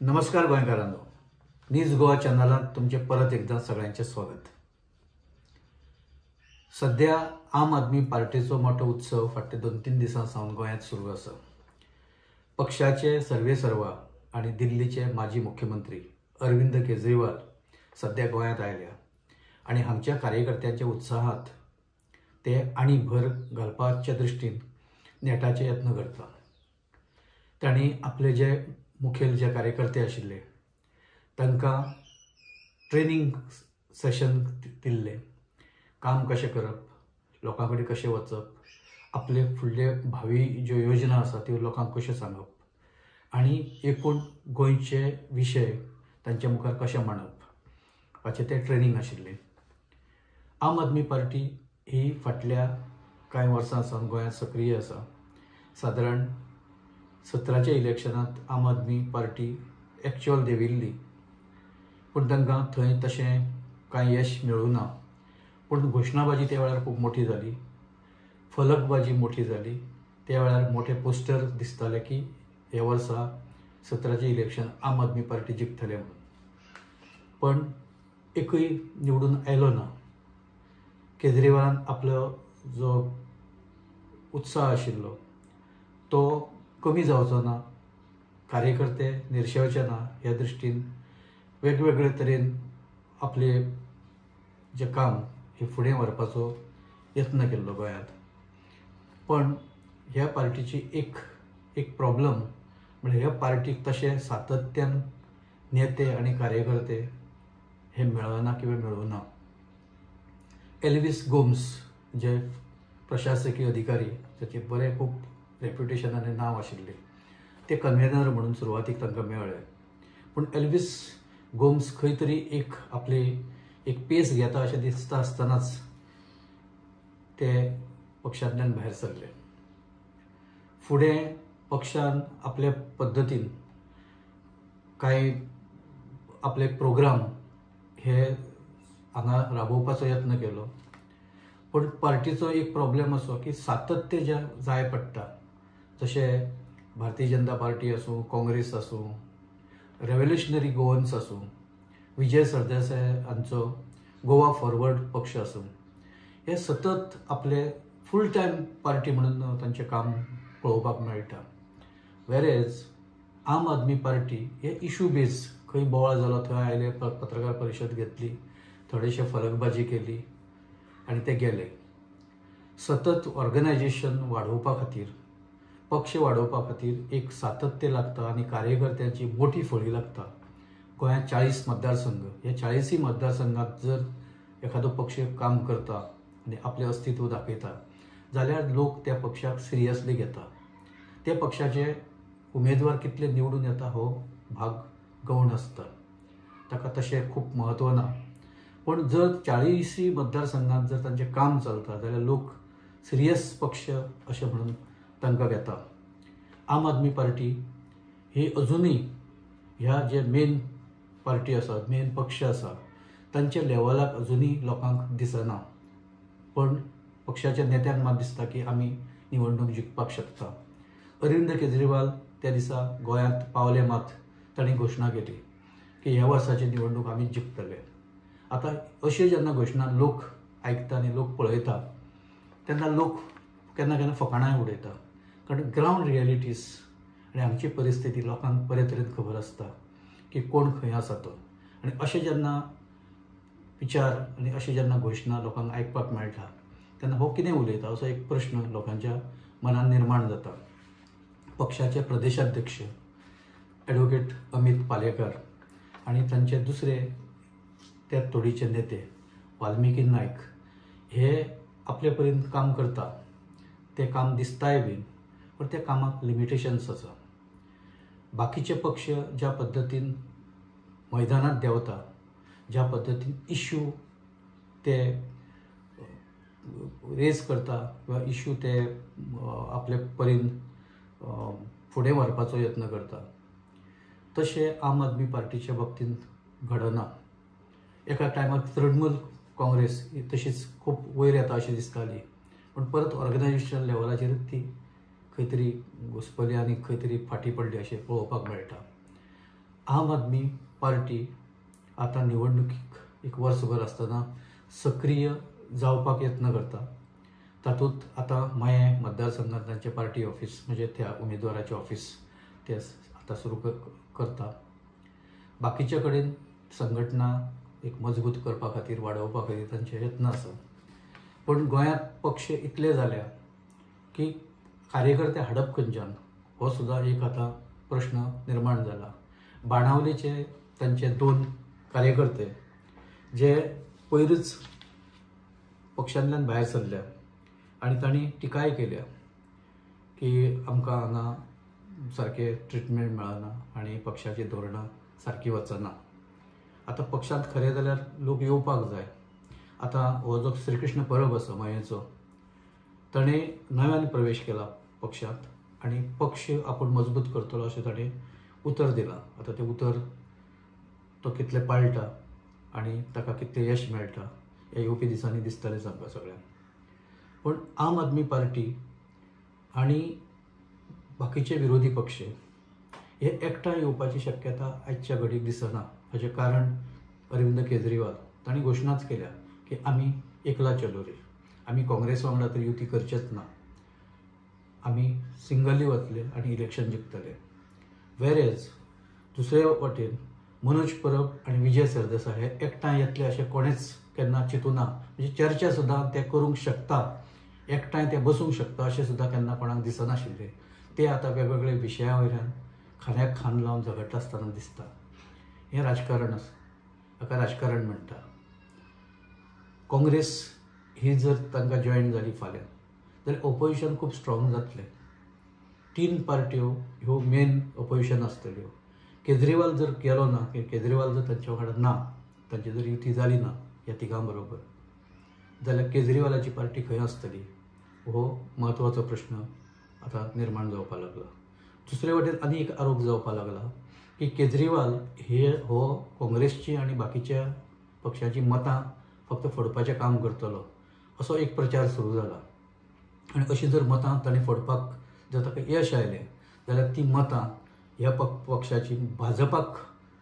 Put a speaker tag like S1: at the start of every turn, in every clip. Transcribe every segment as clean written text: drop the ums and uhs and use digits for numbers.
S1: नमस्कार गोंयकारांनो, न्यूज गोवा चॅनलात तुमचे परत एकदा सगळ्यांचे स्वागत। सध्या आम आदमी पार्टीचो मोठो उत्सव फाटल्या 2-3 दिसां सावन गोंयांत सुरू आसा। पक्षाचे सर्वेसर्वा आणि दिल्लीचे माजी मुख्यमंत्री अरविंद केजरीवाल सध्या गोंयांत आयल्या आणि हांगच्या कार्यकर्त्यांच्या उत्साहात ते आनी भर घालपाच्या दृश्टीन नेटाचे यत्न करता। तांणी आपले जे मुखेल जे कार्यकर्ते आशिल्ले तांकां ट्रेनिंग सेशन दिल्ले, काम कशें करप, लोकां कडेन कशें वचप, आपले फुडले भावी ज्यो योजना आसा त्यो लोकांक कशें सांगप आनी एकूण गोंयचे विशय तांच्या मुखार कशें मांडप हाचें तें ट्रेनिंग आशिल्लें। आम आदमी पार्टी ही फाटल्या कांय वर्सां सावन गोंयांत सक्रीय आसा। सादारण 17च्या इलेक्शनांत आम आदमी पार्टी एक्चुअल देंविल्ली, पूण तांकां थंय तशें कांय यश मेळूं ना। पूण घोशणाबाजी त्या वेळार खूब मोठी जाली, फलकबाजी मोठी जाली। त्या वेळार मोठे पोस्टर दिसताले की ह्या वर्सा 17चें इलेक्शन आम आदमी पार्टी जिखतले म्हणून, पण एकूय निवडून आयलो ना। केजरीवालान आपलो जो उत्साह आशिल्लो तो कमी जावचो ना, कार्यकर्ते निर्शेवचे ना ह्या दृश्टीन वेगवेगळे तरेन आपले जे काम हे फुडें व्हरपाचो यत्न केल्लो गोंयांत। पण ह्या पार्टीची एक प्रॉब्लम म्हणजे ह्या पार्टीक तशें सातत्यान नेते आनी कार्यकर्ते हे मेळना किंवा मेळूं ना। एल्विस गोम्स जे प्रशासकीय अधिकारी जाचे बरें खूब रेप्युटेशन आनी नांव आशिल्लें, ते कन्व्हेनर म्हणून सुरवातीक तांकां मेळ्ळे। पूण एल्विस गोम्स खंय तरी आपली एक पेस घेता अशें दिसता आसतनाच ते पक्षांतल्यान भायर सरले। फुडें पक्षान आपल्या पद्दतीन कांय आपले प्रोग्राम हे हांगा राबोवपाचो यत्न केलो, पूण पार्टीचो एक प्रॉब्लेम असो की सातत्य जे जाय पडटा, जशें भारतीय जनता पार्टी आसूं, काँग्रेस आसूं, रेव्होल्युशनरी गोवन्स आसूं, विजय सरदेसाय हांचो गोवा फॉरवर्ड पक्ष आसूं, हे सतत आपले फूल टायम पार्टी म्हणून तांचें काम पळोवपाक मेळटा। वेरेज आम आदमी पार्टी हे इशू बेज, खंय बोवाळ जालो थंय आयले, पत्रकार परिशद घेतली, थोडेशे फलकबाजी केली आनी ते गेले। सतत ऑर्गनायझेशन वाडोवपा खातीर, पक्ष वाडोवपा खातीर एक सातत्य लागता आनी कार्यकर्त्यांची मोठी फळी लागता। गोंयांत 40 मतदारसंघ, ह्या 40 मतदारसंघात जर एखादो पक्ष काम करता आनी आपलें अस्तित्व दाखयता जाल्यार लोक त्या पक्षाक सिरियसली घेता। त्या पक्षाचे उमेदवार कितले निवडून येता हो भाग गौण आसता, ताका तशें खूब महत्व ना। पण जर 40 मतदारसंघात जर तांचें काम चलता जाल्यार लोक सिरियस पक्ष अशें म्हणून तांकां घेता। आम आदमी पार्टी ही अजुनूय ह्या जे मेन पार्टी आसा, मेन पक्ष आसा, तांच्या लेवलाक अजुनूय लोकांक दिसना। पण पक्षाच्या नेत्यांक मात दिसता की आमी निवडणूक जिखपाक शकता। अरविंद केजरीवाल त्या दिसा गोंयांत पावले मात तांणी घोशणा केली की ह्या वर्साची निवडणूक आमी जिखतले। आतां अशें जेन्ना घोशणा लोक आयकता आनी लोक पळयता तेन्ना लोक केन्ना केन्ना फकाणाय उडयता, कारण ग्रावंड रियलिटीज आनी हांगची परिस्थिती लोकांक बरे तरेन खबर आसता की कोण खंय आसा तो। आनी अशें जेन्ना विचार आनी अशें जेन्ना घोशणा लोकांक आयकपाक मेळटा तेन्ना हो कितें उलयता असो एक प्रश्न लोकांच्या मनान निर्माण जाता। पक्षाचे प्रदेशाध्यक्ष ॲडव्होकेट अमित पालेकर आनी तांचे दुसरे त्या तोडीचे नेते वाल्मिकी नायक हे आपले परीन काम करता, ते काम दिसताय बीन, पण त्या कामाक लिमिटेशन्स आसा। बाकीचे पक्ष ज्या पद्दतीन मैदानात देंवता, ज्या पद्दतीन इश्यू ते रेज करता किंवा इश्यू ते आपले परीन फुडें व्हरपाचो यत्न करता, तशें आम आदमी पार्टीच्या बाबतींत घडना। एका टायमार तृणमूल काँग्रेस तशीच खूब वयर येता अशी दिसताली, पण परत ऑर्गनायझेशन लेवलाचेर ती खंय तरी घुसपली आनी खंय तरी फाटी पडली अशें पळोवपाक मेळटा। आम आदमी पार्टी आता निवडणुकीक एक वर्सभर आसतना सक्रिय जावपाक यत्न करता. तातूंत आता माये मतदारसंघांतल्याचें पार्टी ऑफिस म्हणजे त्या उमेदवाराचें ऑफिस ते आता सुरू करता. बाकीचे कडेन संघटना एक मजबूत करपा खातीर वाडोवपा खातीर तांचे यत्न आसा. पण गोंयांत पक्ष इतले जाल्या की कार्यकर्ते हाडप खंयच्यान हो सुद्दां एक आता प्रश्न निर्माण जाला. बाणावलेचे तांचे 2 कार्यकर्ते जे पयरूच पक्षांतल्यान भायर सरल्या आनी तांणी टिकाय केल्या की आमकां हांगा सारके ट्रिटमेंट मेळना आनी पक्षाची धोरणां सारकी वचना. आतां पक्षांत खरें जाल्यार लोक येवपाक जाय. आतां हो जो श्री कृष्ण परब आसा मयेचो ताणें नव्यान प्रवेश केला पक्षांत आनी पक्ष आपूण मजबूत करतलो अशें ताणें उतर दिलां. आतां तें उतर तो कितलें पाळटा आनी ताका कितलें यश मेळटा ह्या येवपी दिसांनी दिसतलें आमकां सगळ्यांक. पूण आम आदमी पार्टी आनी बाकीचे विरोधी पक्ष हे एकठांय येवपाची शक्यता आयच्या घडीक दिसना. हाचें कारण अरविंद केजरीवाल तांणी घोशणाच केल्या की आमी एकला चलो रे, आमी काँग्रेस वांगडा तर युती करचेच ना, आमी सिंगली वतले आनी इलेक्शन जिखतले. वेरेज दुसरे वटेन मनोज परब आनी विजय सरदेसाय हे एकठांय येतले अशें कोणेच केन्ना चिंतूना. म्हणजे चर्चा सुद्दां ते करूंक शकता, एकठांय ते बसूंक शकता अशें सुद्दां केन्ना कोणाक दिसनाशिल्लें. ते आतां वेगवेगळ्या विशया वयल्यान खांद्याक खांद लावन झगडटा आसतना दिसता. हें राजकारण आसा, हाका राजकारण म्हणटा. काँग्रेस ही जर तांकां जॉयन जाली फाल्यां जाल्यार ऑपोजिशन खूब स्ट्रॉंग जातलें. 3 पार्ट्यो ह्यो मेन ऑपोजिशन आसतल्यो. केजरीवाल जर गेलो ना, केजरीवाल जर तांचे वांगडा ना, तांची जर युती जाली ना ह्या तिगां बरोबर, जाल्यार केजरीवालाची पार्टी खंय आसतली हो म्हत्वाचो प्रश्न आतां निर्माण जावपाक लागला. दुसरे वटेन आनी एक आरोप जावपाक लागला की केजरीवाल हो काँग्रेसची आनी बाकीच्या पक्षाची मतां फक्त फोडपाचें काम करतलो असो एक प्रचार सुरू जाला. आनी अशीं जर मतां ताणें फोडपाक जर ताका यश आयलें जाल्यार ती मतां ह्या पक्षाची भाजपाक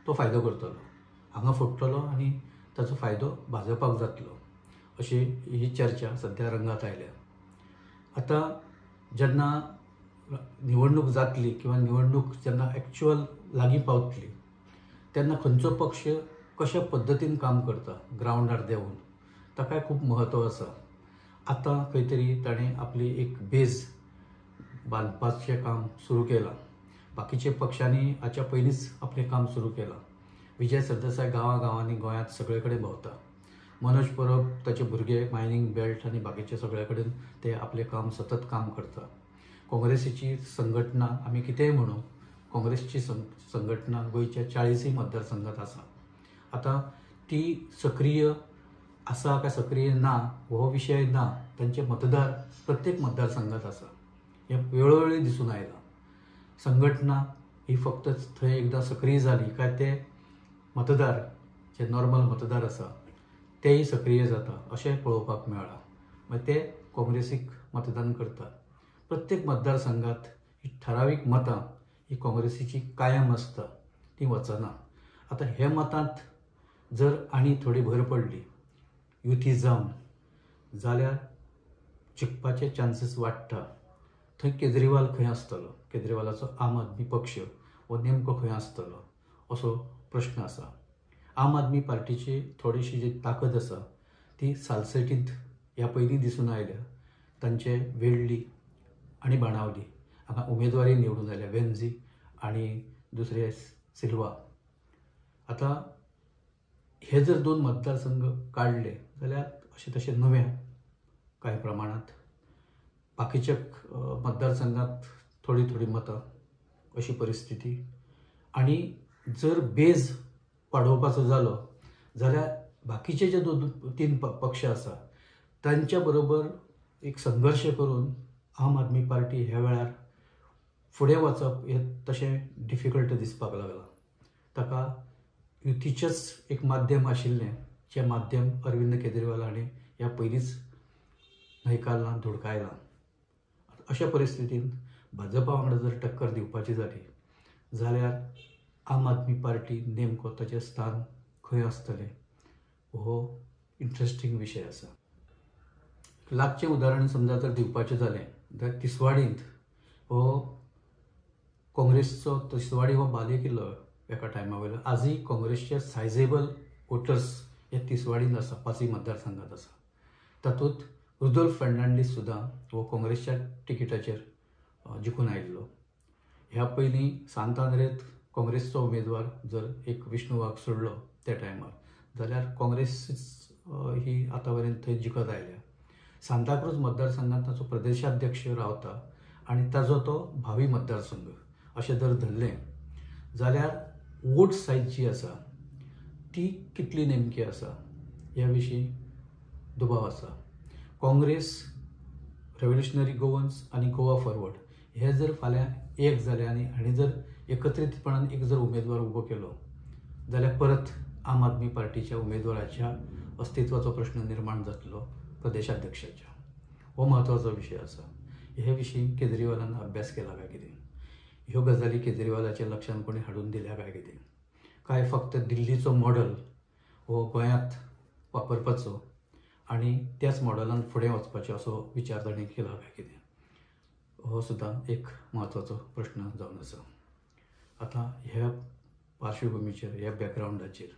S1: तो फायदो करतलो, हांगा फोडटलो आनी ताचो फायदो भाजपाक जातलो अशी ही चर्चा सध्या रंगात आयल्या. आतां जेन्ना निवडणूक जातली किंवा निवडणूक जेन्ना एक्चुअल लागीं पावतली तेन्ना खंयचो पक्ष कशा पद्दतीन काम करता ग्रावंडार देंवन ताकाय खूब म्हत्व आसा. आतां खंय तरी ताणें आपली एक बेज बांदपाचें काम सुरू केलां. बाकीचे पक्षांनी हाच्या पयलींच आपलें काम सुरू केलां. विजय सरदेसाय गांवांनी गोंयांत सगळे कडेन भोंवता. मनोज परब ताचे भुरगे मायनींग बेल्ट आनी बाकीचे सगळे कडेन ते आपलें काम सतत काम करता. काँग्रेसीची संघटना आमी कितेंय म्हणू, काँग्रेसची संघटना गोंयच्या 40 मतदारसंघात आसा. आतां ती सक्रीय आसा काय सक्रीय ना हो विशय ना, तांचे मतदार प्रत्येक मतदारसंघात आसा. हें वेळोवेळी दिसून आयलां. संघटना ही फक्त थंय एकदां सक्रीय जाली काय ते मतदार जे नॉर्मल मतदार आसा तेय सक्रीय जाता अशें पळोवपाक मेळ्ळां. मागीर ते काँग्रेसीक मतदान करतात. प्रत्येक मतदारसंघात ही ठरावीक मतां ही काँग्रेसीची कायम आसता, ती वचना. आतां हे मतांत जर आनी थोडी भर पडली युती जावन जाल्यार जिखपाचे चान्सीस वाडटा. थंय केजरीवाल खंय आसतलो, केजरीवालाचो आम आदमी पक्ष हो नेमको खंय आसतलो असो प्रश्न आसा. आम आदमी पार्टीची थोडीशी जी ताकद आसा ती सालसेटींत ह्या पयलीं दिसून आयल्या. तांचे वेळ्ळी आनी बाणावली हांगा उमेदवारी निवडून आयल्या, वेंझी आनी दुसरे सिल्वा. आतां हे जर 2 मतदारसंघ काडले जाल्यार अशें तशें नवे कांय प्रमाणांत बाकीच्या मतदारसंघात थोडी थोडी मतां अशी परिस्थिती. आनी जर बेज वाडोवपाचो जालो जाल्यार बाकीचे जे 2-3 पक्ष आसा तांच्या बरोबर एक संघर्श करून आम आदमी पार्टी ह्या वेळार फुडें वचप हें तशें डिफिकल्ट दिसपाक लागलां. ताका युतीचेंच एक माध्यम आशिल्लें जें माध्यम अरविंद केजरीवाल हाणें ह्या पयलींच न्हयकारलां, धुडकायलां. अशा परिस्थितींत भाजपा वांगडा जर टक्कर दिवपाची जाली जाल्यार आम आदमी पार्टी नेमको ताचें स्थान खंय आसतलें हो इंट्रस्टिंग विशय आसा. लागचें उदाहरण समजा जर दिवपाचें जालें जाल्यार तिसवाडींत हो काँग्रेसचो तिसवाडी हो बालेकिल्लो एका टायमा वयलो. आजूय काँग्रेसचे सायजेबल वोटर्स हे तिसवाडींत आसा, पांचूय मतदारसंघात आसा. तातूंत रुदोल्फ फर्नांडीस सुद्दां हो काँग्रेसच्या तिकेटाचेर जिखून आयिल्लो. ह्या पयलीं सांतांद्रेंत काँग्रेसचो उमेदवार जर एक विष्णू वाघ सोडलो त्या टायमार जाल्यार काँग्रेस ही आतां पर्यंत थंय जिखत आयल्या. सांताक्रूज मतदारसंघात ताचो प्रदेशाध्यक्ष रावता आनी ताजो तो भावी मतदारसंघ अशें जर धरलें जाल्यार वोट सायज जी आसा ती कितली नेमकी आसा ह्या विशीं दुबाव आसा. काँग्रेस, रेव्होल्युशनरी गोवन्स आनी गोवा फॉरवर्ड हे जर फाल्यां एक जाले आनी हांणी जर एकत्रीतपणान एक जर उमेदवार उबो केलो जाल्यार परत आम आदमी पार्टीच्या उमेदवाराच्या अस्तित्वाचो प्रश्न निर्माण जातलो प्रदेशाध्यक्षाच्या. हो म्हत्वाचो विशय आसा. हे विशीं केजरीवालान अभ्यास केला काय कितें? ह्यो गजाली केजरीवालाच्या लक्षांत कोणी हाडून दिल्या काय कितें? काय फक्त दिल्लीचो मॉडल हो गोंयांत वापरपाचो आनी त्याच मॉडलान फुडें वचपाचें असो विचार ताणें केला काय कितें? हो सुद्दां एक म्हत्वाचो प्रश्न जावन आसा. आतां ह्या पार्श्वभुमीचेर, ह्या बॅकग्रावंडाचेर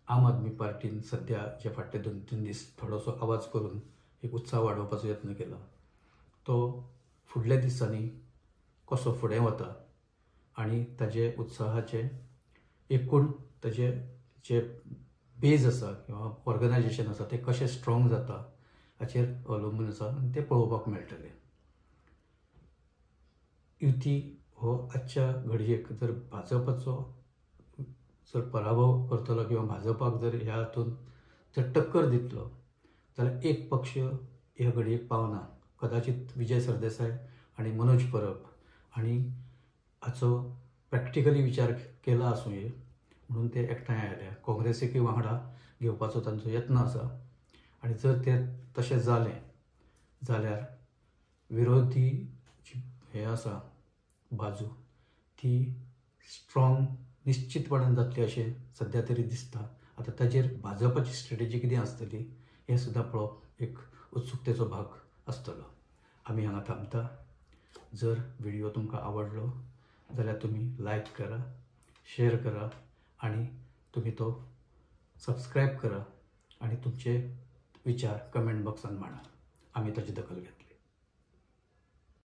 S1: आम आदमी पार्टीन सद्या जे फाटले 2-3 दीस थोडोसो आवाज करून एक उत्साह वाडोवपाचो यत्न केला. तो फुडल्या दिसांनी कसो फुडें वता आनी ताजे उत्साहाचे एकूण ताजे जे बेज आसा किंवा ऑर्गनायजेशन आसा तें कशें स्ट्रॉंग जाता हाचेर अवलंबून आसा आनी तें पळोवपाक मेळटलें. युती हो आजच्या घडयेक जर भाजपाचो जर पराभव करतलो किंवा भाजपाक जर ह्या हातूंत जर टक्कर दितलो जाल्यार एक पक्ष ह्या घडयेक पावना. कदाचित विजय सरदेसाय आनी मनोज परब आनी हाचो प्रॅक्टिकली विचार केला आसूं ये म्हणून ते एकठांय आयल्या. काँग्रेसीकय वांगडा घेवपाचो तांचो यत्न आसा आनी जर तें तशें जालें जाल्यार विरोधी हे आसा बाजू ती स्ट्रॉंग निश्चितपणान जातली अशें सद्या तरी दिसता. आतां ताजेर भाजपाची स्ट्रेटेजी कितें आसतली हें सुद्दां पळोवप एक उत्सुकतेचो भाग आसतलो. आमी हांगा थांबता. जर व्हिडिओ तुमकां आवडलो जाल्यार तुमी लायक करा, शेअर करा आनी तुमी तो सबस्क्रायब करा आनी तुमचे विचार कमेंट बॉक्सान मांडा. आमी ताची दखल घेतले.